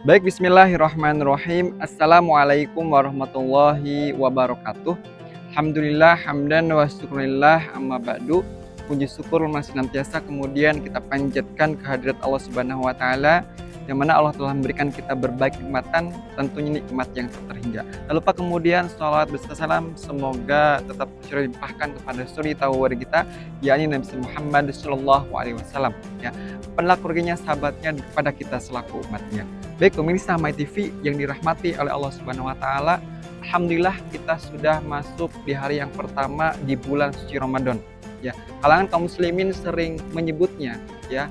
Baik, bismillahirrahmanirrahim. Assalamualaikum warahmatullahi wabarakatuh. Alhamdulillah, hamdan wa syukurillah, amma ba'du. Puji syukur masih senantiasa kemudian kita panjatkan kehadirat Allah Subhanahu wa Ta'ala, yang mana Allah telah memberikan kita berbagai nikmatan, tentunya nikmat yang tak terhingga. Tak lupa kemudian salawat beserta salam semoga tetap tercurah dilimpahkan kepada suri tawar kita, yakni Nabi Muhammad Sallallahu Alaihi Wasallam. Ya, penelah keluarganya, sahabatnya, kepada kita selaku umatnya. Baik pemirsa My TV yang dirahmati oleh Allah Subhanahu wa Ta'ala, alhamdulillah kita sudah masuk di hari yang pertama di bulan suci Ramadan. Ya, kalangan kaum muslimin sering menyebutnya, ya,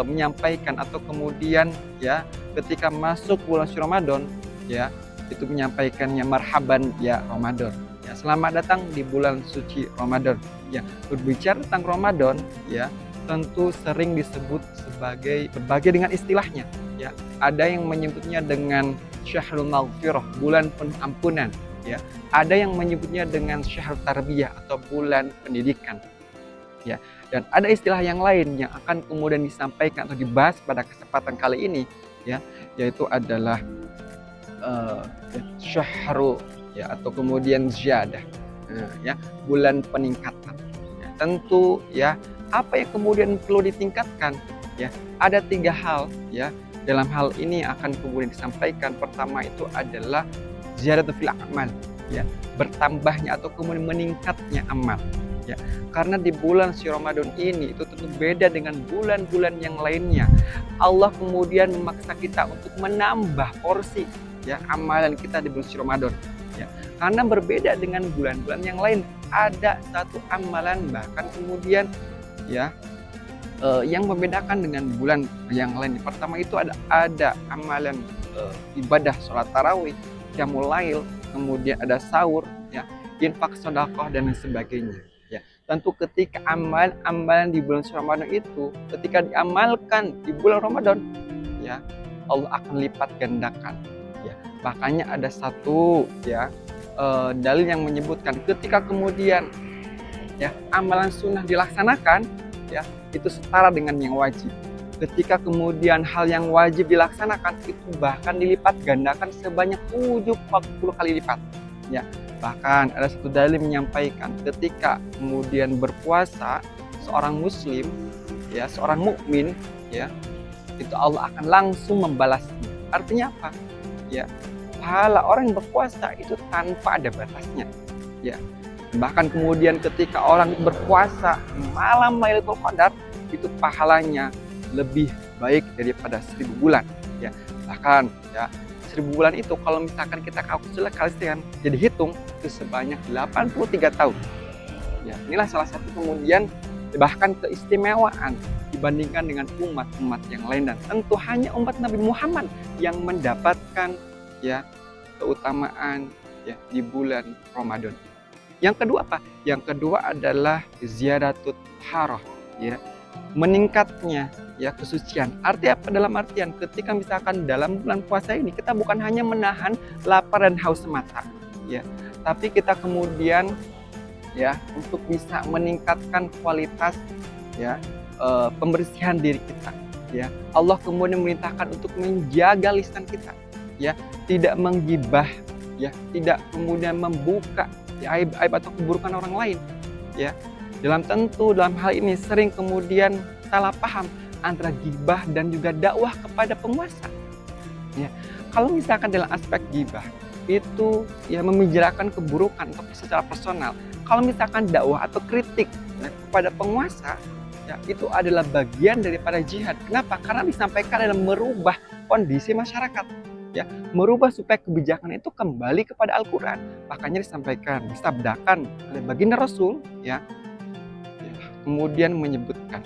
menyampaikan atau kemudian ya ketika masuk bulan suci Ramadan, ya, itu menyampaikannya marhaban ya Ramadan. Ya, selamat datang di bulan suci Ramadan. Ya, berbicara tentang Ramadan, ya, tentu sering disebut sebagai berbagai dengan istilahnya. Ya, ada yang menyebutnya dengan syahrul maghfirah, bulan penuh ampunan. Ya, ada yang menyebutnya dengan syahrul tarbiyah atau bulan pendidikan. Ya, dan ada istilah yang lain yang akan kemudian disampaikan atau dibahas pada kesempatan kali ini, ya, yaitu adalah syahrul, ya, atau kemudian ziyadah, ya, bulan peningkatan. Ya, tentu ya apa yang kemudian perlu ditingkatkan, ya, ada 3 hal, ya, dalam hal ini akan kemudian disampaikan. Pertama itu adalah ziyadatul fil amal, ya, bertambahnya atau kemudian meningkatnya amal, ya, karena di bulan suci Ramadan ini itu tentu beda dengan bulan-bulan yang lainnya. Allah kemudian memaksa kita untuk menambah porsi, ya, amalan kita di bulan suci Ramadan, ya, karena berbeda dengan bulan-bulan yang lain. Ada satu amalan bahkan kemudian, ya, yang membedakan dengan bulan yang lain. Pertama itu ada amalan ibadah sholat tarawih, qiyamul lail, kemudian ada sahur, ya, infak sedekah dan lain sebagainya. Ya, tentu ketika amalan di bulan Ramadan itu ketika diamalkan di bulan Ramadan, ya, Allah akan lipat gandakan. Ya, makanya ada satu, ya, dalil yang menyebutkan ketika kemudian, ya, amalan sunnah dilaksanakan, ya, itu setara dengan yang wajib. Ketika kemudian hal yang wajib dilaksanakan itu bahkan dilipat gandakan sebanyak 70 kali lipat. Ya, bahkan ada satu dalil menyampaikan ketika kemudian berpuasa seorang muslim, ya, seorang mukmin, ya, itu Allah akan langsung membalasnya. Artinya apa? Ya, pahala orang yang berpuasa itu tanpa ada batasnya. Ya, bahkan kemudian ketika orang berpuasa malam Lailatul Qadar itu pahalanya lebih baik daripada 1000 bulan, ya. Bahkan, ya, 1000 bulan itu kalau misalkan kita kalkulasikan jadi hitung itu sebanyak 83 tahun. Ya, inilah salah satu kemudian bahkan keistimewaan dibandingkan dengan umat-umat yang lain, dan tentu hanya umat Nabi Muhammad yang mendapatkan, ya, keutamaan, ya, di bulan Ramadan. Yang kedua apa? Yang kedua adalah ziyadatut harah, ya, meningkatnya, ya, kesucian. Artinya apa? Dalam artian ketika misalkan dalam bulan puasa ini kita bukan hanya menahan lapar dan haus semata, ya, tapi kita kemudian, ya, untuk bisa meningkatkan kualitas, ya, pembersihan diri kita, ya. Allah kemudian memerintahkan untuk menjaga lisan kita, ya, tidak menggibah, ya, tidak kemudian membuka, ya, aib atau keburukan orang lain, ya. Dalam hal ini sering kemudian salah paham antara gibah dan juga dakwah kepada penguasa. Ya, kalau misalkan dalam aspek gibah itu, ya, membicarakan keburukan untuk secara personal. Kalau misalkan dakwah atau kritik, ya, kepada penguasa, ya, itu adalah bagian daripada jihad. Kenapa? Karena disampaikan dalam merubah kondisi masyarakat, ya, merubah supaya kebijakan itu kembali kepada Al-Quran. Makanya disampaikan, disabdakan oleh baginda Rasul, ya, kemudian menyebutkan,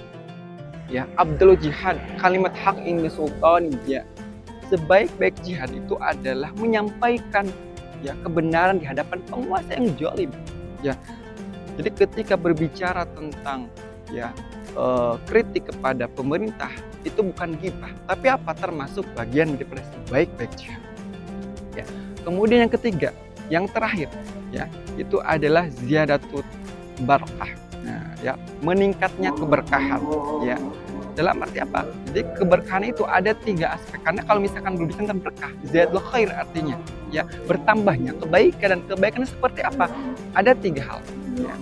ya, Abdul jihad kalimat hak ini sultan, ya, sebaik-baik jihad itu adalah menyampaikan, ya, kebenaran di hadapan penguasa yang zalim, ya. Jadi ketika berbicara tentang, ya, kritik kepada pemerintah itu bukan gibah, tapi apa? Termasuk bagian daripada sebaik-baik jihad, ya. Kemudian yang ketiga, yang terakhir, ya, itu adalah ziyadatut barakah. Nah, ya, meningkatnya keberkahan, ya. Dalam arti apa? Jadi keberkahan itu ada 3 aspek, karena kalau misalkan berbicara tentang berkah, ziyadatul khair artinya, ya bertambahnya kebaikan, dan kebaikan seperti apa? Ada 3 hal, ya.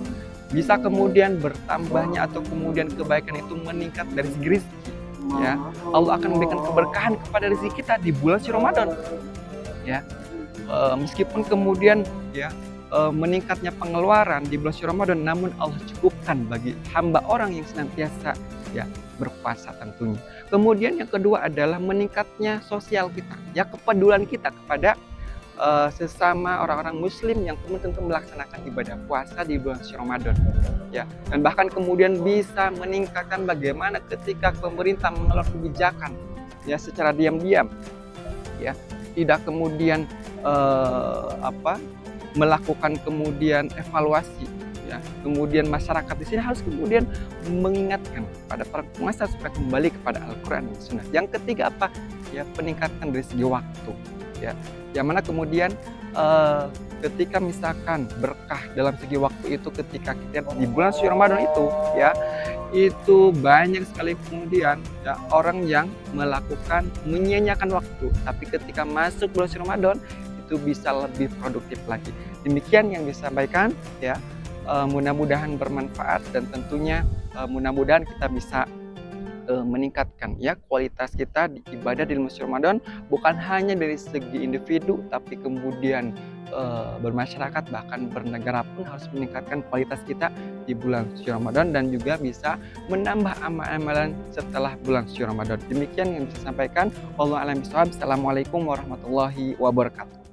Bisa kemudian bertambahnya atau kemudian kebaikan itu meningkat dari segi rezeki, ya. Allah akan memberikan keberkahan kepada rezeki kita di bulan suci Ramadan, ya. Meskipun kemudian ya meningkatnya pengeluaran di bulan suci Ramadan, namun Allah cukupkan bagi hamba orang yang senantiasa ya berpuasa tentunya. Kemudian yang kedua adalah meningkatnya sosial kita, ya kepedulian kita kepada sesama orang-orang muslim yang tentu melaksanakan ibadah puasa di bulan suci Ramadan, ya. Dan bahkan kemudian bisa meningkatkan bagaimana ketika pemerintah mengeluarkan kebijakan ya secara diam-diam, ya, tidak kemudian melakukan kemudian evaluasi, ya. Kemudian masyarakat di sini harus kemudian mengingatkan pada para penguasa supaya kembali kepada Al-Qur'an dan Sunnah. Yang ketiga apa? Ya peningkatan dari segi waktu, ya. Yang mana kemudian ketika misalkan berkah dalam segi waktu itu ketika kita di bulan suci Ramadan itu, ya, itu banyak sekali kemudian ya orang yang melakukan menyia-nyiakan waktu, tapi ketika masuk bulan suci Ramadan itu bisa lebih produktif lagi. Demikian yang disampaikan, ya. Mudah-mudahan bermanfaat dan tentunya mudah-mudahan kita bisa meningkatkan ya kualitas kita di ibadah di bulan suci Ramadan, bukan hanya dari segi individu tapi kemudian bermasyarakat bahkan bernegara pun harus meningkatkan kualitas kita di bulan suci Ramadan dan juga bisa menambah amalan setelah bulan suci Ramadan. Demikian yang bisa saya sampaikan. Wallahu a'lam bishawab. Assalamualaikum warahmatullahi wabarakatuh.